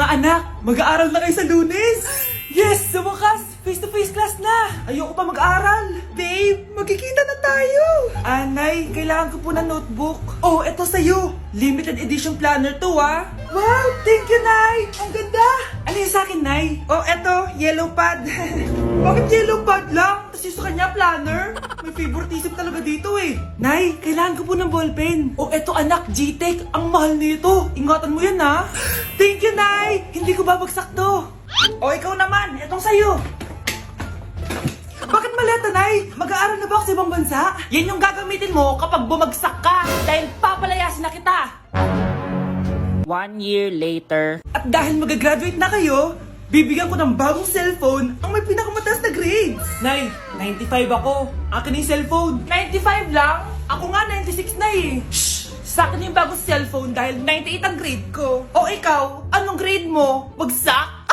Mga anak, mag-aaral na kayo sa Lunes! Yes! Sa wakas! Face-to-face class na! Ayoko pa mag-aral! Babe, magkikita na tayo! Anay, kailangan ko po ng notebook. Oh, eto sa'yo! Limited edition planner to, ah! Wow! Thank you, Nay! Ang ganda! Ano yung sa'kin, Nay? Oh, eto, yellow pad. Bakit yellow pad lang? Tapos yung sa kanya, planner? May favoritism talaga dito eh. Nay, kailangan ko po ng ballpen. Oh, eto anak, G-Tech. Ang mahal nito. Ingatan mo yan, ha? Thank you, Nay! Hindi ko babagsak to. O, ikaw naman. Etong sa'yo. Bakit maleta, Nay? Mag-aaral na ba ako sa ibang bansa? Yan yung gagamitin mo kapag bumagsak ka. Dahil papalayasin na kita. 1 year later. At dahil mag-graduate na kayo, bibigyan ko ng bagong cellphone ang may pinakamataas na grades. Nay, 95 ako. Akin yung cellphone. 95 lang? Ako nga 96 na eh. Shh! Sa akin yung bagong cellphone dahil 98 ang grade ko. O ikaw, anong grade mo? Bagsak?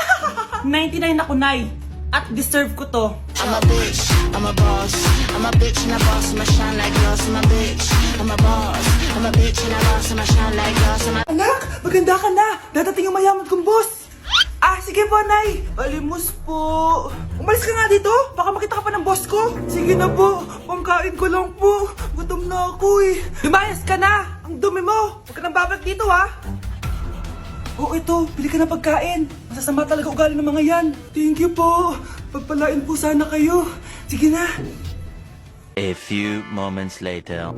99 ako, Nay. At deserve ko to. I'm a bitch, I'm a boss. I'm a bitch and a boss, I'ma shine like glass. I'm a bitch, I'm a boss. I'm a bitch and a boss, I'ma shine like glass. Anak, maganda ka na. Dadating yung mayaman kong boss. Ah, sige po, Nay. Balimos po. Umalis ka nga dito. Baka makita ka pa ng boss ko. Sige na po. Pangkain ko lang po. Gutom na ako eh. Lumayas ka na. Ang dumi mo. Huwag ka nang babalik dito, ha. Oh, ito. Bili ka ng pagkain. Masasama talaga ugali ng mga yan. Thank you po. Pagpalain po sana kayo. Sige na. A few moments later.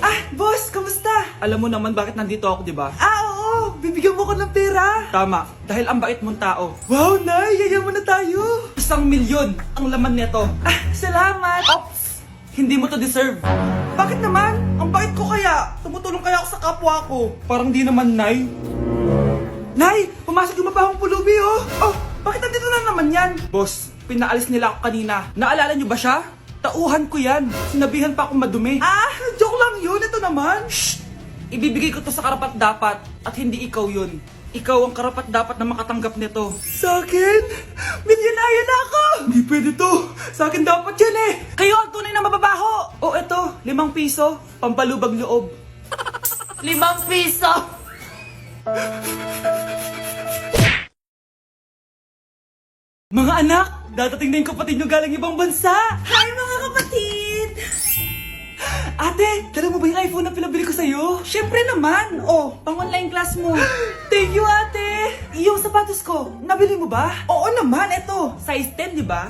Ah, boss, kamusta? Alam mo naman bakit nandito ako, di ba? Ah, oo! Bibigyan mo ko ng pera! Tama, dahil ang bait mong tao. Wow, Nay! Yayaman na tayo! 1,000,000 ang laman nito. Ah, salamat! Ops! Hindi mo to deserve. Bakit naman? Ang bait ko kaya. Tumutulong kaya ako sa kapwa ko. Parang di naman, Nay. Nay! Pumasok yung mabahong pulubi, oh! Oh, bakit nandito na naman yan? Boss, pinaalis nila ako kanina. Naalala niyo ba siya? Tauhan ko yan. Sinabihan pa akong madumi. Ah, joke lang yun. Ito naman. Shh! Ibibigay ko to sa karapat dapat at hindi ikaw yun. Ikaw ang karapat dapat na makatanggap nito. Sa akin? Milyonaryo na ako! Hindi pwede to. Sa akin dapat yan eh. Kayo ang tunay na mababaho. O eto, 5 piso. Pampalubag loob. 5 piso! Mga anak, dadating na yung kapatid nyo galing ibang bansa. Hi mga kapatid! Ate, dala mo ba yung iPhone na pinabili ko sa'yo? Siyempre naman. Oh, pang online class mo. Thank you, ate. Yung sapatos ko, nabili mo ba? Oo naman, eto. Size 10, di ba?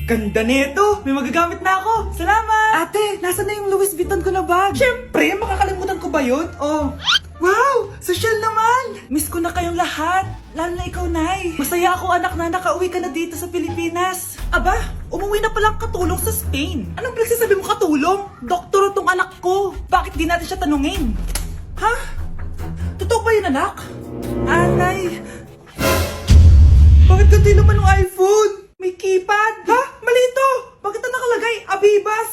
Ganda nito. May magagamit na ako. Salamat. Ate, nasa na yung Louis Vuitton ko na bag? Siyempre, makakalimutan ko ba yun? Oh. Wow! Social naman! Miss ko na kayong lahat. Lalo na ikaw, Nay. Masaya ako, anak, na nakauwi ka na dito sa Pilipinas. Aba, umuwi na palang katulong sa Spain. Anong pinagsasabi mo katulong? Doktor tong anak ko. Bakit di natin siya tanungin? Ha? Totoo ba yun, anak? Nay. Bakit ganti naman ng iPhone? May keypad. Ha? Mali ito. Bakit na nakalagay? Abibas.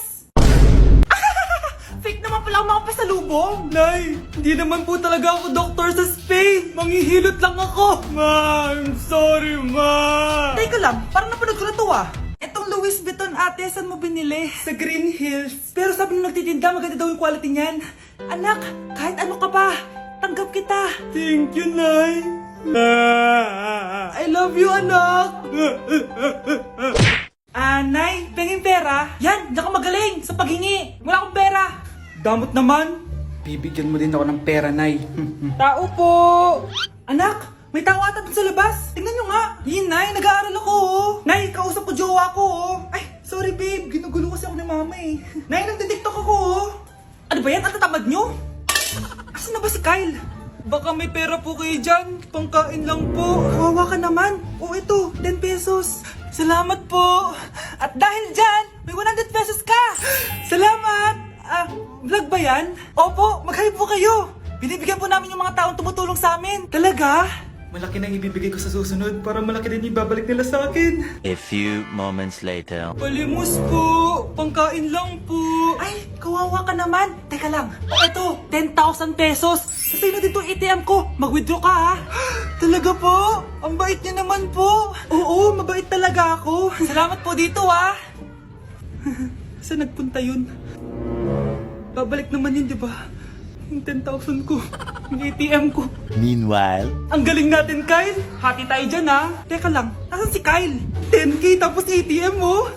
Fake naman pala ang mga pasalubong. Nay, hindi naman po talaga ako doktor sa Spain. Manghihilot lang ako. Ma, I'm sorry, ma. Teka lang, parang napanood ko na to ah. Etong Louis Vuitton ate, saan mo binili? Sa Green Hills. Pero sabi nung nagtitinda, maganda daw yung quality niyan. Anak, kahit ano ka pa, tanggap kita. Thank you, Nay. I love you, anak. Nay, penging pera? Yan, di ka magaling sa paghingi. Wala akong pera. Damot naman. Bibigyan mo din ako ng pera, Nay. Tao po. Anak, may tao ata dun sa labas. Tingnan nyo nga. Yun, Nay, nag-aaral ako, oh. Nay, kausap ko jowa ko, oh. Ay, sorry, babe. Ginugulo kasi ako ni mama, eh. Nay, nagtitiktok ako, oh. Ano ba yan? Ang tatamad nyo? Asan na ba si Kyle? Baka may pera po kayo dyan. Pangkain lang po. Kawawa ka naman. O ito, 10 pesos. Salamat po. At dahil dyan, may 100 pesos ka. Salamat. Vlog ba yan? Opo, mag-hi po kayo. Binibigyan po namin yung mga taong tumutulong sa amin. Talaga? Malaki nang ibibigay ko sa susunod para malaki din ibabalik nila sa akin. A few moments later. Palimos po. Pangkain lang po. Ay, kawawa ka naman. Teka lang. O eto, 10,000 pesos. Sasay na din itong ATM ko. Mag-withdraw ka ha. Talaga po? Ang bait niya naman po. Oo, mabait talaga ako. Salamat po dito ha. Saan nagpunta yun? Babalik naman yun, di ba? Yung 10,000 ko. Yung ATM ko. Meanwhile, Ang galing natin, Kyle. Hati tayo dyan, ha? Teka lang, nasan si Kyle? 10K tapos ATM mo?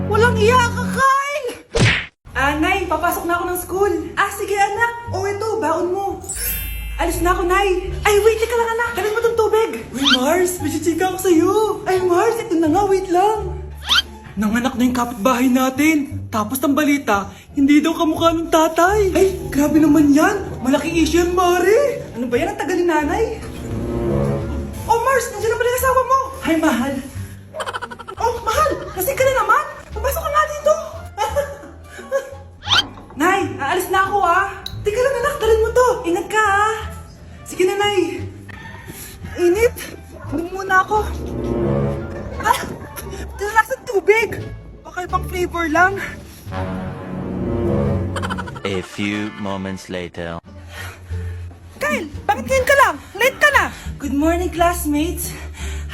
Walang iya ka, Kyle! Nay, papasok na ako ng school. Sige, anak. Ito, baon mo. Alis na ako, Nay. Wait, teka lang, anak. Dalhin mo tong tubig. Uy, Mars, may chichika ako sa'yo. Mars, ito na nga, wait lang. Nanganak na yung kapitbahay natin. Tapos ng balita, hindi daw kamukha ng tatay. Grabe naman yan. Malaking issue yan, Mari. Ano ba yan? Ang tagal ni nanay. Mars, nandiyan na pala yung asawa mo. Hi, mahal. Mahal, lasing ka na naman. Papasok ka nga dito. Nay, aalis na ako, Teka lang, anak, dalhin mo to. Ingat ka, Sige na, Nay. Init. Inom muna ako. Lasang tubig. Baka ibang flavor lang. a few moments later. Kyle, bakit ngayon ka lang? Late ka na. Good morning, classmates.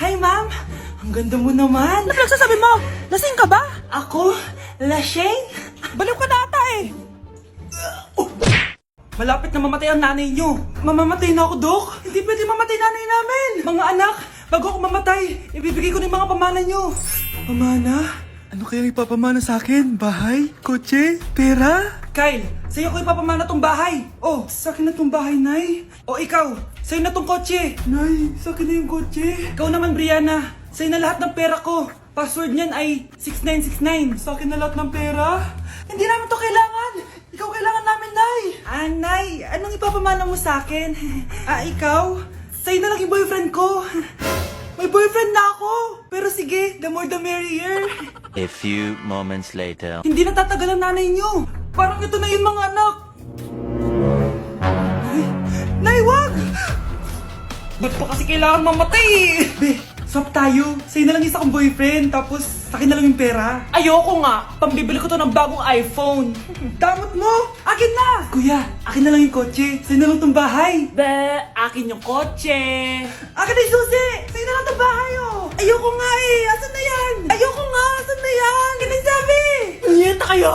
Hi, ma'am. Ang ganda mo naman. Ano nagsasabi mo? Lasing ka ba? Ako? Lasing? Baliw ka na ata eh. Malapit na mamatay ang nanay nyo. Mamamatay na ako, Dok. Hindi pwede mamatay nanay namin. Mga anak, bago ako mamatay, ibibigay ko na yung mga pamana nyo. Pamana? Ano kaya ipapamana sa akin? Bahay? Kotse? Pera? Kyle, sa'yo ko ipapamana tong bahay. Sa akin na tong bahay, Nay. Ikaw, sa'yo na tong kotse. Nay, sa akin na yung kotse. Ikaw naman, Brianna, sa'yo na lahat ng pera ko. Password niyan ay 6969. Sa akin na lahat ng pera. Hindi namin to kailangan. Ikaw kailangan namin, Nay. Nay, anong ipapamana mo sa akin? Ikaw? Sa'yo na lang yung boyfriend ko. May boyfriend na ako. Pero sige, the more the merrier. A few moments later. Hindi natatagal ang nanay niyo. Parang ito na yung mga anak. Nay, wag! Ba't pa kasi kailangan mamatay? Be, swap tayo. Sa'yo na lang isa kong boyfriend, tapos sa akin na lang yung pera. Ayoko nga. Pambibili ko to ng bagong iPhone. Damot mo! Akin na! Kuya, akin na lang yung kotse. Sa'yo na lang tong bahay. Akin yung kotse. Akin na yung susi! Sa'yo na lang tong bahay, Ayoko nga Asan na yan? Ayoko nga! Asan na yan? Kinisabi! Niyeta kayo!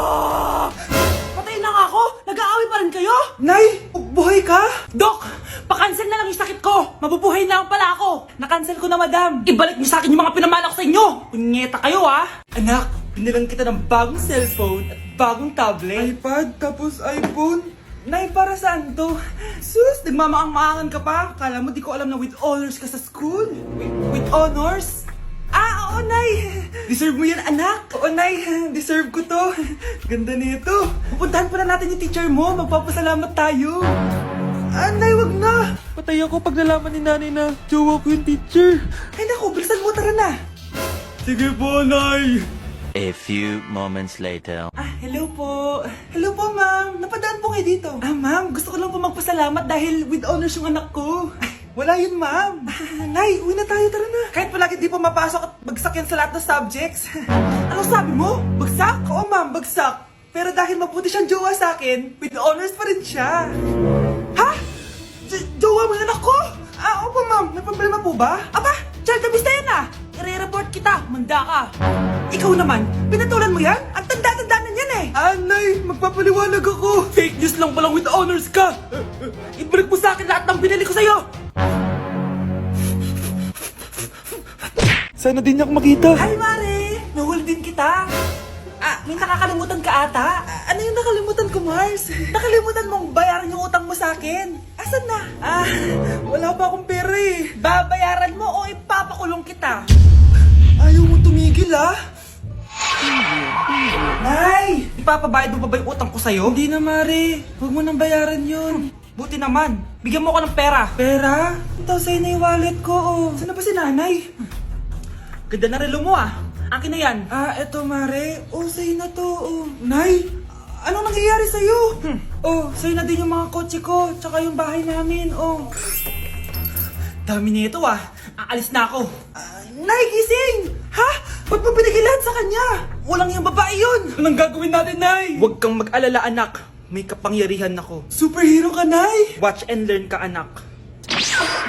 Patay na nga ako! Nag-aaway pa rin kayo? Nay! Buhay ka? Dok! Pa-cancel na lang yung sakit ko! Mabubuhay na lang pala ako! Na-cancel ko na, madam! Ibalik niyo sa akin yung mga pinamala ko sa inyo! Punyeta kayo, Anak, binilang kita ng bagong cellphone at bagong tablet. iPad, tapos iPhone. Nay, para saan to? Sus, nagmamaang-maangan ka pa? Kala mo di ko alam na with honors ka sa school? With honors? Oo, Nay! Deserve mo yan, anak! Oo, Nay! Deserve ko to! Ganda nito! Pupuntahan pa na natin yung teacher mo! Magpapasalamat tayo! Nay, wag na! Patay ako pag nalaman ni nanay na jowa ko yung teacher! Ay naku, bilisan mo, tara na! Sige po, Nay! A few moments later. Hello po. Hello po, ma'am. Napadaan po kayo dito. Ma'am, gusto ko lang po magpasalamat dahil with honors yung anak ko. Wala yun, ma'am. Nay, uwi na tayo, tara na. Kahit palagi di po mapasok at bagsak yan sa lahat ng subjects. Ano sabi mo? Bagsak? Oo, ma'am, bagsak. Pero dahil mabuti siyang jowa sa akin, with honors pa rin siya. Ha? Jowa mo yung anak ko? Opo, ma'am. May problema po ba? Aba, child abuse na yan I-report kita. Manda ka. Ikaw naman, pinatulan mo yan? Ang tanda-tanda na yan Nay, magpapaliwanag ako. Fake news lang palang with honors ka. Ibalik mo sa akin lahat ng binili ko sa'yo. Sana din niya ako makita. Hi, Mare. Nahuli din kita. May nakakalimutan ka ata. Ano yung nakalimutan ko, Mars? Nakalimutan mong bayaran yung utang mo sa akin. Asan na? Wala pa akong pera Babayaran mo o ipapakulong kita. Ayaw mo tumigil, Nay! Ipapabayad mo pa ba yung utang ko sa'yo? Hindi na, Mare. Huwag mo nang bayaran yun. Buti naman. Bigyan mo ako ng pera. Pera? Ito, sa'yo na yung wallet ko, Saan na ba si nanay? Ganda na relo mo, Akin na yan. Eto, Mare. Sa'yo na to, Nay! Anong nangyayari sa'yo? Sa'yo na din yung mga kotse ko, tsaka yung bahay namin, Dami nito, Aalis na ako. Nay, gising! Ha? Ba't mo binigay lahat sa kanya? Walang yung babae yun! Anong gagawin natin, Nay? Huwag kang mag-alala, anak. May kapangyarihan ako. Superhero ka, Nay! Watch and learn ka, anak.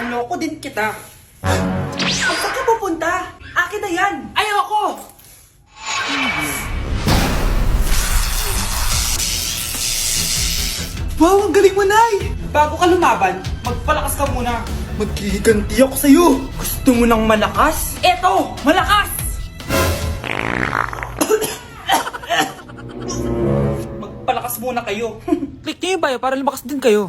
Naloko din kita. Saan ka pupunta? Akin na yan! Ayoko! Wow, ang galing mo, Nay! bago ka lumaban, magpalakas ka muna. Maghihiganti ako sa'yo. Gusto mo ng malakas? Eto, malakas! Magpalakas muna kayo. Click niyo yung bio para lumakas din kayo.